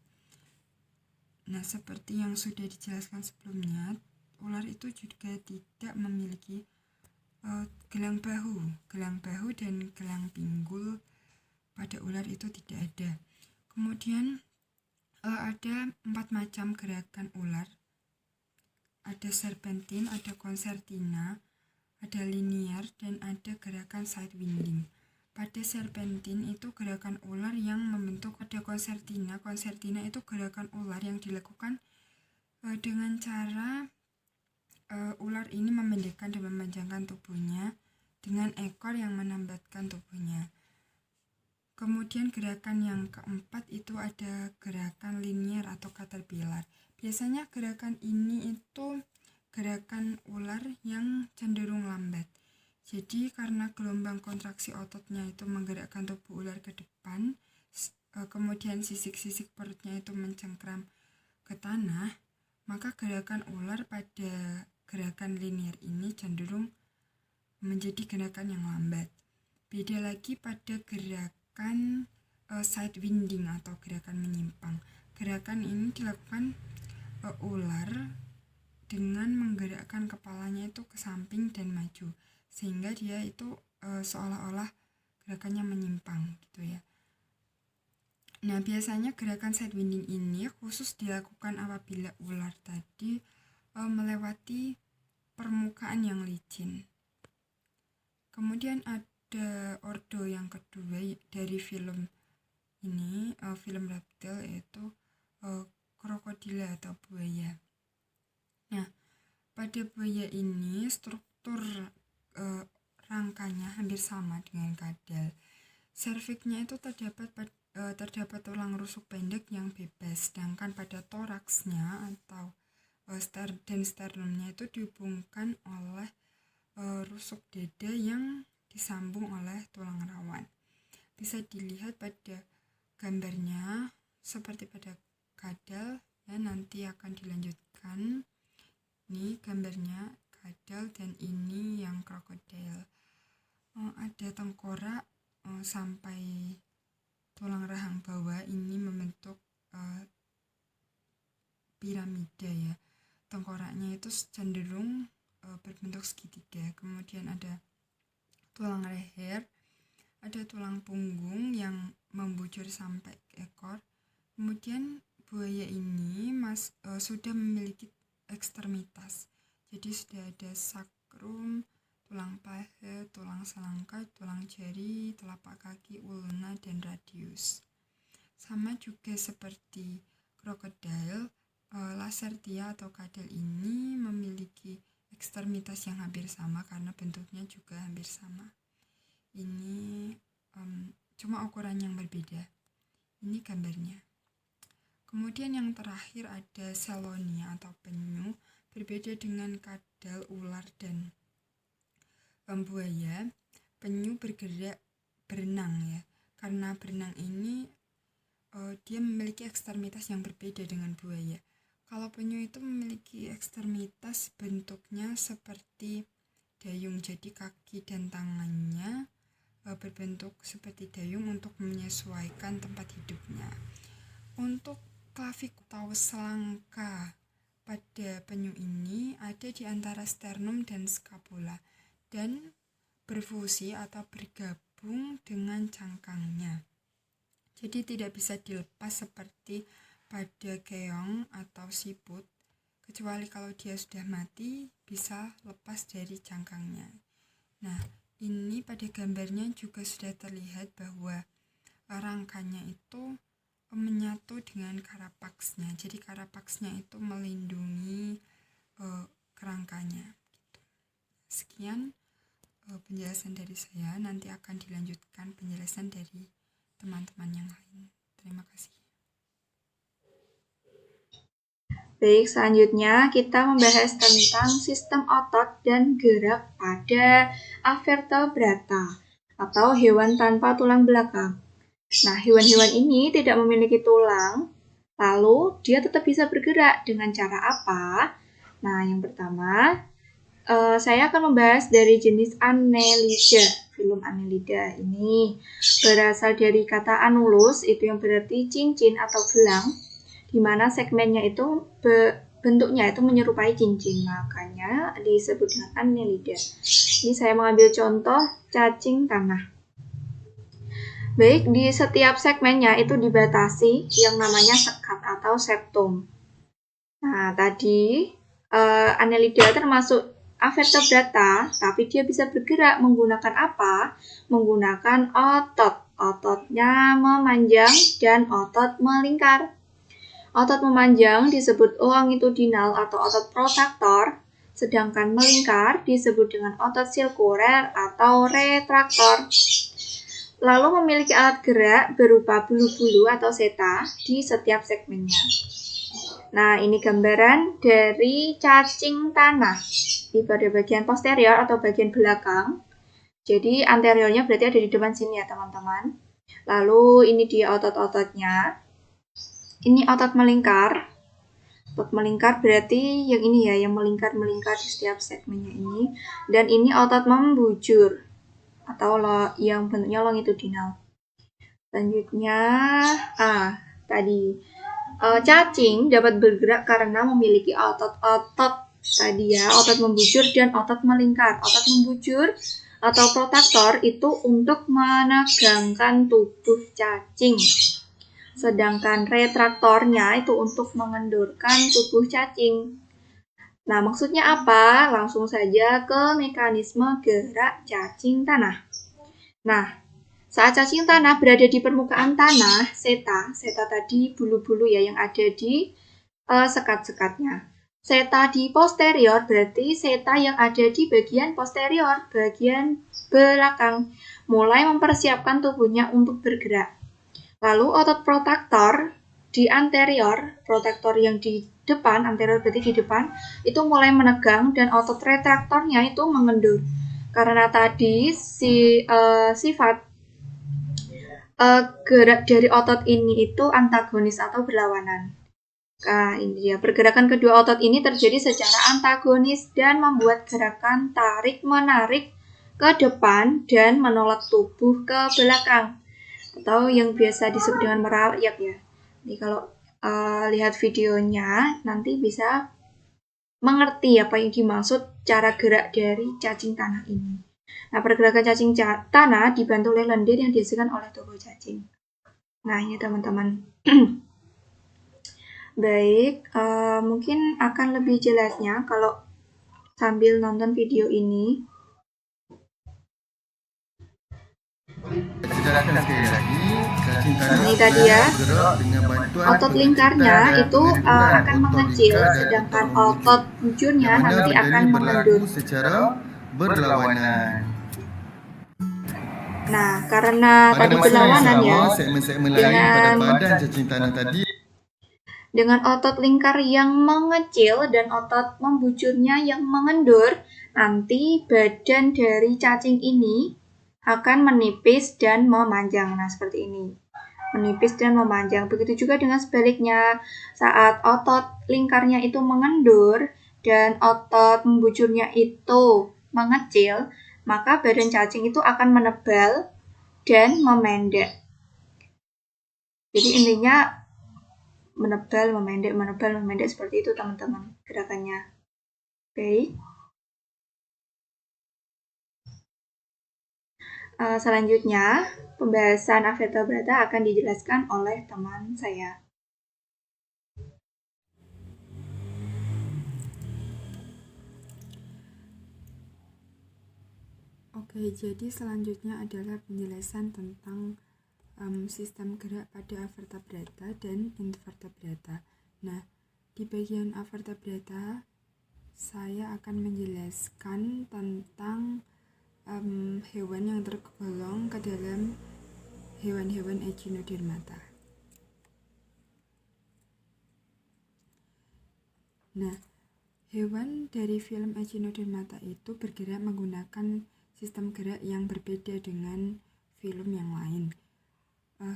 Nah, seperti yang sudah dijelaskan sebelumnya, ular itu juga tidak memiliki gelang bahu dan gelang pinggul. Pada ular itu tidak ada. Kemudian ada 4 macam gerakan ular. Ada serpentin, ada concertina, ada linear, dan ada gerakan sidewinding. Pada serpentin itu gerakan ular yang membentuk. Ada concertina itu gerakan ular yang dilakukan dengan cara ular ini memendekkan dan memanjangkan tubuhnya dengan ekor yang menambatkan tubuhnya. Kemudian gerakan yang keempat itu ada gerakan linear atau caterpillar. Biasanya gerakan ini itu gerakan ular yang cenderung lambat. Jadi karena gelombang kontraksi ototnya itu menggerakkan tubuh ular ke depan, kemudian sisik-sisik perutnya itu mencengkram ke tanah, maka gerakan ular pada gerakan linear ini cenderung menjadi gerakan yang lambat. Beda lagi pada gerakan sidewinding atau gerakan menyimpang. Gerakan ini dilakukan ular dengan menggerakkan kepalanya itu ke samping dan maju, sehingga dia itu seolah-olah gerakannya menyimpang gitu ya. Nah, biasanya gerakan sidewinding ini khusus dilakukan apabila ular tadi melewati permukaan yang licin. Kemudian ada ordo yang kedua dari film ini, film reptil, yaitu krokodila atau buaya. Nah, pada buaya ini struktur rangkanya hampir sama dengan kadal. Serviksnya itu terdapat tulang rusuk pendek yang bebas, sedangkan pada toraksnya atau dan sternumnya itu dihubungkan oleh rusuk dada yang disambung oleh tulang rawan. Bisa dilihat pada gambarnya seperti pada kadal ya, nanti akan dilanjutkan. Ini gambarnya kadal dan ini yang krokodil. ada tengkorak sampai tulang rahang bawah ini membentuk piramida ya. Tengkoraknya itu cenderung berbentuk segitiga. Kemudian ada tulang leher, ada tulang punggung yang membujur sampai ke ekor. Kemudian buaya ini sudah memiliki ekstremitas. Jadi sudah ada sakrum, tulang paha, tulang selangkah, tulang jari, telapak kaki, ulna, dan radius. Sama juga seperti krokodil, lacertia atau kadal ini memiliki ekstremitas yang hampir sama karena bentuknya juga hampir sama. Ini cuma ukuran yang berbeda. Ini gambarnya. Kemudian yang terakhir ada selonia atau penyu. Berbeda dengan kadal, ular, dan buaya, penyu bergerak berenang ya. Karena berenang ini dia memiliki ekstremitas yang berbeda dengan buaya. Kalau penyu itu memiliki ekstremitas bentuknya seperti dayung, jadi kaki dan tangannya berbentuk seperti dayung untuk menyesuaikan tempat hidupnya. Untuk klavik atau selangka pada penyu ini ada di antara sternum dan scapula dan berfungsi atau bergabung dengan cangkangnya. Jadi tidak bisa dilepas seperti pada keong atau siput, kecuali kalau dia sudah mati bisa lepas dari cangkangnya. Nah, ini pada gambarnya juga sudah terlihat bahwa rangkanya itu menyatu dengan karapaksnya. Jadi karapaksnya itu melindungi kerangkanya. Gitu. Sekian penjelasan dari saya. Nanti akan dilanjutkan penjelasan dari teman-teman yang lain. Terima kasih. Baik, selanjutnya kita membahas tentang sistem otot dan gerak pada avertebrata atau hewan tanpa tulang belakang. Nah, hewan-hewan ini tidak memiliki tulang, lalu dia tetap bisa bergerak dengan cara apa? Nah, yang pertama, saya akan membahas dari jenis Annelida. Filum Annelida ini berasal dari kata annulus, itu yang berarti cincin atau gelang, di mana segmennya itu bentuknya itu menyerupai cincin, makanya disebut dengan Annelida. Ini saya mengambil contoh cacing tanah. Baik, di setiap segmennya itu dibatasi yang namanya sekat atau septum. Nah, tadi Annelida termasuk avertebrata, tapi dia bisa bergerak menggunakan apa? Menggunakan otot. Ototnya memanjang dan otot melingkar. Otot memanjang disebut longitudinal atau otot protraktor, sedangkan melingkar disebut dengan otot sirkuler atau retraktor. Lalu memiliki alat gerak berupa bulu-bulu atau seta di setiap segmennya. Nah, ini gambaran dari cacing tanah. Di pada bagian posterior atau bagian belakang. Jadi anteriornya berarti ada di depan sini ya teman-teman. Lalu ini dia otot-ototnya. Ini otot melingkar. Otot melingkar berarti yang ini ya, yang melingkar-melingkar di setiap segmennya ini. Dan ini otot membujur atau yang bentuknya longitudinal. Selanjutnya, tadi cacing dapat bergerak karena memiliki otot-otot tadi ya, otot membujur dan otot melingkar. Otot membujur atau protraktor itu untuk menegangkan tubuh cacing. Sedangkan retraktornya itu untuk mengendorkan tubuh cacing. Nah, maksudnya apa? Langsung saja ke mekanisme gerak cacing tanah. Nah, saat cacing tanah berada di permukaan tanah, seta tadi bulu-bulu ya yang ada di sekat-sekatnya. Seta di posterior berarti seta yang ada di bagian posterior, bagian belakang, mulai mempersiapkan tubuhnya untuk bergerak. Lalu otot protraktor di anterior, protraktor yang di depan, anterior berarti di depan, itu mulai menegang dan otot retraktornya itu mengendur. Karena tadi sifat gerak dari otot ini itu antagonis atau berlawanan. Nah, ini dia. Pergerakan kedua otot ini terjadi secara antagonis dan membuat gerakan tarik-menarik ke depan dan menolak tubuh ke belakang, atau yang biasa disebut dengan merayap ya. Jadi kalau lihat videonya nanti bisa mengerti apa yang dimaksud cara gerak dari cacing tanah ini. Nah, pergerakan cacing tanah dibantu oleh lendir yang dihasilkan oleh tubuh cacing. Nah, ini teman-teman. Baik, mungkin akan lebih jelasnya kalau sambil nonton video ini. Ini tadi ya, otot lingkarnya itu akan mengecil, sedangkan otot bujurnya nanti akan mengendur secara berlawanan. Nah, karena tadi berlawanan ya, segmen-segmen lain pada badan cacing tanah tadi dengan otot lingkar yang mengecil dan otot membujurnya yang mengendur, nanti badan dari cacing ini akan menipis dan memanjang. Nah, seperti ini. Menipis dan memanjang. Begitu juga dengan sebaliknya, saat otot lingkarnya itu mengendur dan otot membujurnya itu mengecil, maka badan cacing itu akan menebal dan memendek. Jadi intinya menebal, memendek seperti itu teman-teman gerakannya. Oke. Selanjutnya, pembahasan vertebrata akan dijelaskan oleh teman saya. Oke, jadi selanjutnya adalah penjelasan tentang sistem gerak pada vertebrata dan invertebrata. Nah, di bagian vertebrata saya akan menjelaskan tentang hewan yang tergolong ke dalam hewan-hewan echinodermata. Nah, hewan dari film echinodermata itu bergerak menggunakan sistem gerak yang berbeda dengan film yang lain.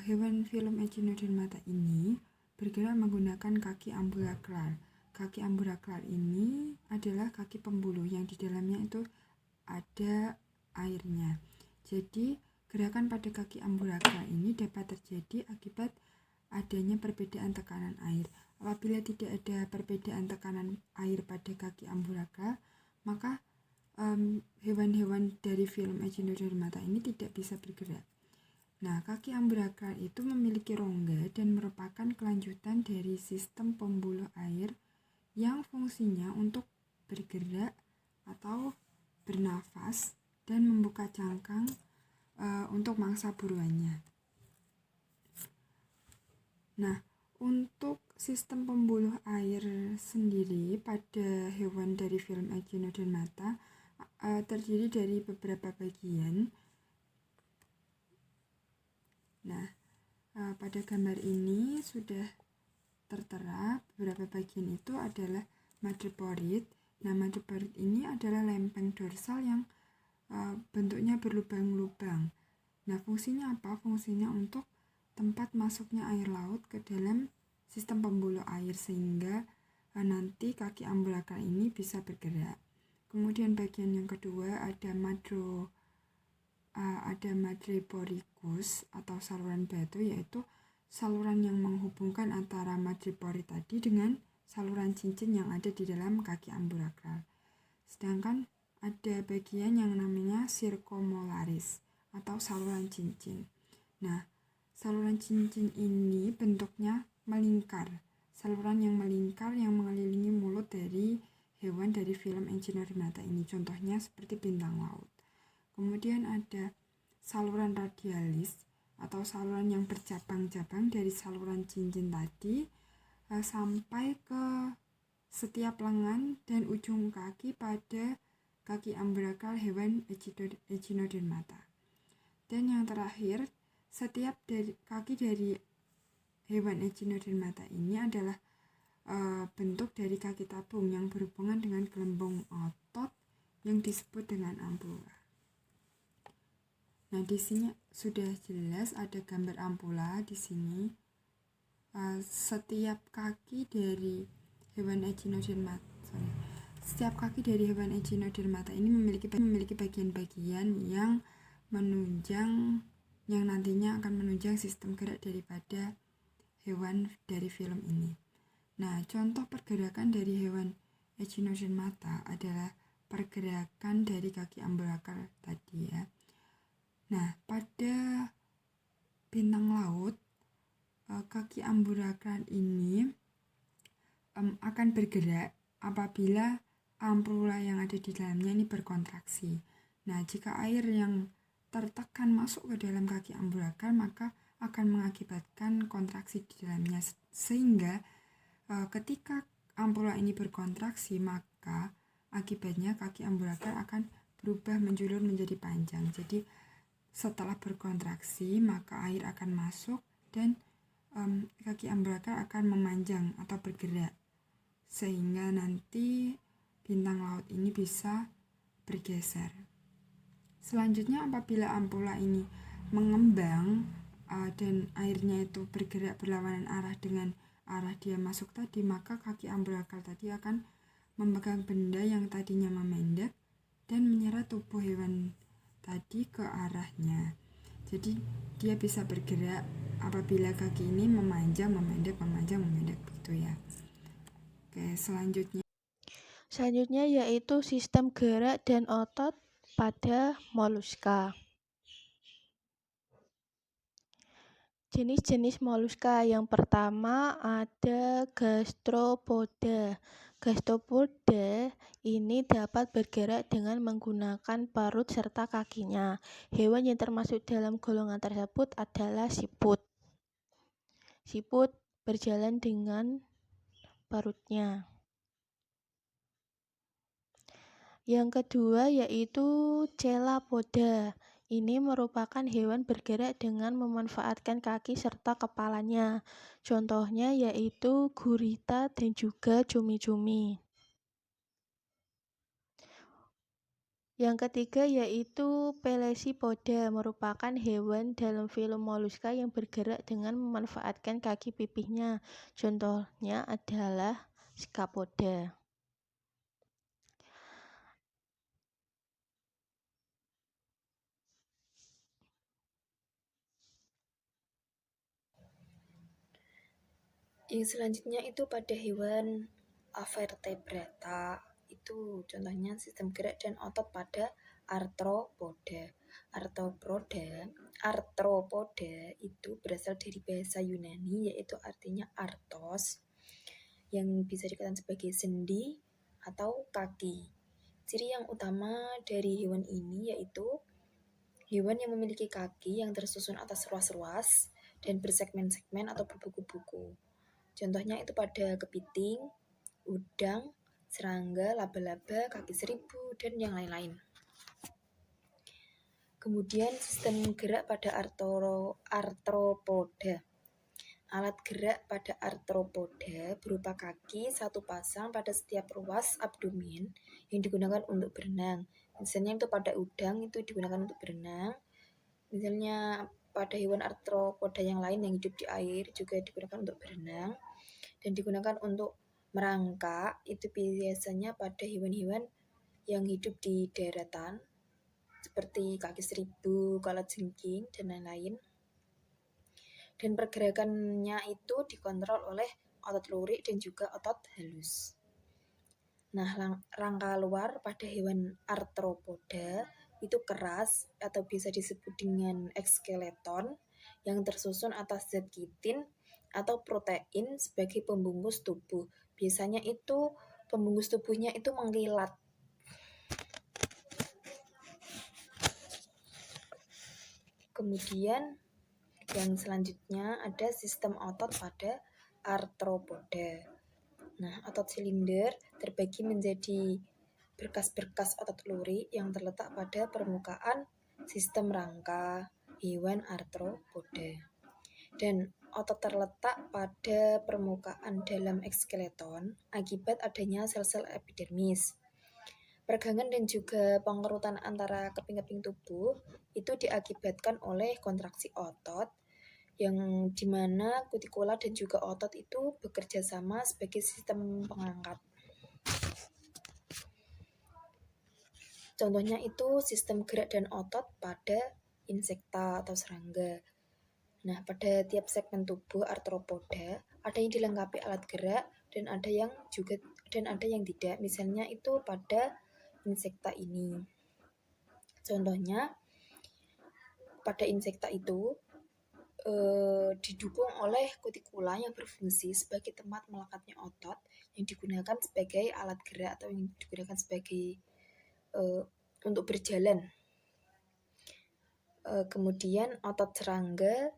Hewan film echinodermata ini bergerak menggunakan kaki ambulakral. Kaki ambulakral ini adalah kaki pembuluh yang di dalamnya itu ada airnya. Jadi, gerakan pada kaki ambulakral ini dapat terjadi akibat adanya perbedaan tekanan air. Apabila tidak ada perbedaan tekanan air pada kaki ambulakral, maka hewan-hewan dari film echinodermata ini tidak bisa bergerak. Nah, kaki ambulakral itu memiliki rongga dan merupakan kelanjutan dari sistem pembuluh air yang fungsinya untuk bergerak atau bernafas dan membuka cangkang untuk mangsa buruannya. Nah, untuk sistem pembuluh air sendiri pada hewan dari film echinodermata terdiri dari beberapa bagian. Nah, pada gambar ini sudah tertera beberapa bagian itu adalah madreporid. Nah, madreporid ini adalah lempeng dorsal yang bentuknya berlubang-lubang. Nah, fungsinya apa? Fungsinya untuk tempat masuknya air laut ke dalam sistem pembuluh air sehingga nanti kaki ambulakral ini bisa bergerak. Kemudian bagian yang kedua ada madreporicus atau saluran batu, yaitu saluran yang menghubungkan antara madreporid tadi dengan saluran cincin yang ada di dalam kaki ambulakral. Sedangkan ada bagian yang namanya circumolaris atau saluran cincin. Nah, saluran cincin ini bentuknya melingkar. Saluran yang melingkar yang mengelilingi mulut dari hewan dari film echinodermata ini. Contohnya seperti bintang laut. Kemudian ada saluran radialis atau saluran yang bercabang-cabang dari saluran cincin tadi sampai ke setiap lengan dan ujung kaki pada kaki ambulakral hewan echinodermata. Dan yang terakhir, setiap kaki dari hewan echinodermata ini adalah bentuk dari kaki tabung yang berhubungan dengan gelembung otot yang disebut dengan ampula. Nah, di sini sudah jelas ada gambar ampula di sini. Setiap kaki dari hewan echinodermata, Setiap kaki dari hewan Echinodermata ini memiliki bagian-bagian yang menunjang, yang nantinya akan menunjang sistem gerak daripada hewan dari film ini. Nah, contoh pergerakan dari hewan Echinodermata adalah pergerakan dari kaki ambulakral tadi ya. Nah, pada bintang laut, kaki ambulakral ini akan bergerak apabila ampula yang ada di dalamnya ini berkontraksi. Nah, jika air yang tertekan masuk ke dalam kaki ambulakral, maka akan mengakibatkan kontraksi di dalamnya, sehingga ketika ampula ini berkontraksi, maka akibatnya kaki ambulakral akan berubah menjulur menjadi panjang. Jadi setelah berkontraksi, maka air akan masuk dan kaki ambulakral akan memanjang atau bergerak, sehingga nanti bintang laut ini bisa bergeser. Selanjutnya, apabila ampula ini mengembang dan airnya itu bergerak berlawanan arah dengan arah dia masuk tadi, maka kaki ambulakral tadi akan memegang benda yang tadinya memendek dan menyeret tubuh hewan tadi ke arahnya. Jadi dia bisa bergerak apabila kaki ini memanjang, memendek, memanjang, memendek, begitu ya. Oke, Selanjutnya yaitu sistem gerak dan otot pada moluska. Jenis-jenis moluska yang pertama ada gastropoda. Gastropoda ini dapat bergerak dengan menggunakan parut serta kakinya. Hewan yang termasuk dalam golongan tersebut adalah siput. Siput berjalan dengan parutnya. Yang kedua yaitu celapoda. Ini merupakan hewan bergerak dengan memanfaatkan kaki serta kepalanya. Contohnya yaitu gurita dan juga cumi-cumi. Yang ketiga yaitu pelesipoda, merupakan hewan dalam film moluska yang bergerak dengan memanfaatkan kaki pipihnya. Contohnya adalah scapoda. Yang selanjutnya itu pada hewan Avertebrata, itu contohnya sistem gerak dan otot pada arthropoda. Arthropoda itu berasal dari bahasa Yunani, yaitu artinya arthos, yang bisa dikatakan sebagai sendi atau kaki. Ciri yang utama dari hewan ini yaitu hewan yang memiliki kaki yang tersusun atas ruas-ruas dan bersegmen-segmen atau berbuku-buku. Contohnya itu pada kepiting, udang, serangga, laba-laba, kaki seribu, dan yang lain-lain. Kemudian sistem gerak pada arthropoda. Alat gerak pada arthropoda berupa kaki satu pasang pada setiap ruas abdomen yang digunakan untuk berenang. Misalnya itu pada udang itu digunakan untuk berenang. Misalnya pada hewan arthropoda yang lain yang hidup di air juga digunakan untuk berenang. Dan digunakan untuk merangkak itu biasanya pada hewan-hewan yang hidup di daratan seperti kaki seribu, kalajengking, dan lain-lain. Dan pergerakannya itu dikontrol oleh otot lurik dan juga otot halus. Nah, rangka luar pada hewan arthropoda itu keras atau bisa disebut dengan ekskeleton yang tersusun atas zat kitin atau protein sebagai pembungkus tubuh. Biasanya itu pembungkus tubuhnya itu mengkilat. Kemudian yang selanjutnya ada sistem otot pada arthropoda. Nah, otot silinder terbagi menjadi berkas-berkas otot lurik yang terletak pada permukaan sistem rangka hewan arthropoda. Dan otot terletak pada permukaan dalam ekskeleton akibat adanya sel-sel epidermis. Peregangan dan juga pengerutan antara keping-keping tubuh itu diakibatkan oleh kontraksi otot yang dimana kutikula dan juga otot itu bekerja sama sebagai sistem pengangkat. Contohnya itu sistem gerak dan otot pada insekta atau serangga. Nah, pada tiap segmen tubuh arthropoda ada yang dilengkapi alat gerak dan ada yang tidak. Misalnya itu pada insekta ini. Contohnya pada insekta itu didukung oleh kutikula yang berfungsi sebagai tempat melekatnya otot yang digunakan sebagai alat gerak atau yang digunakan sebagai untuk berjalan. Kemudian otot serangga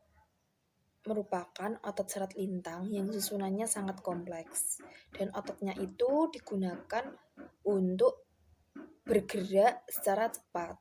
merupakan otot serat lintang yang susunannya sangat kompleks dan ototnya itu digunakan untuk bergerak secara cepat.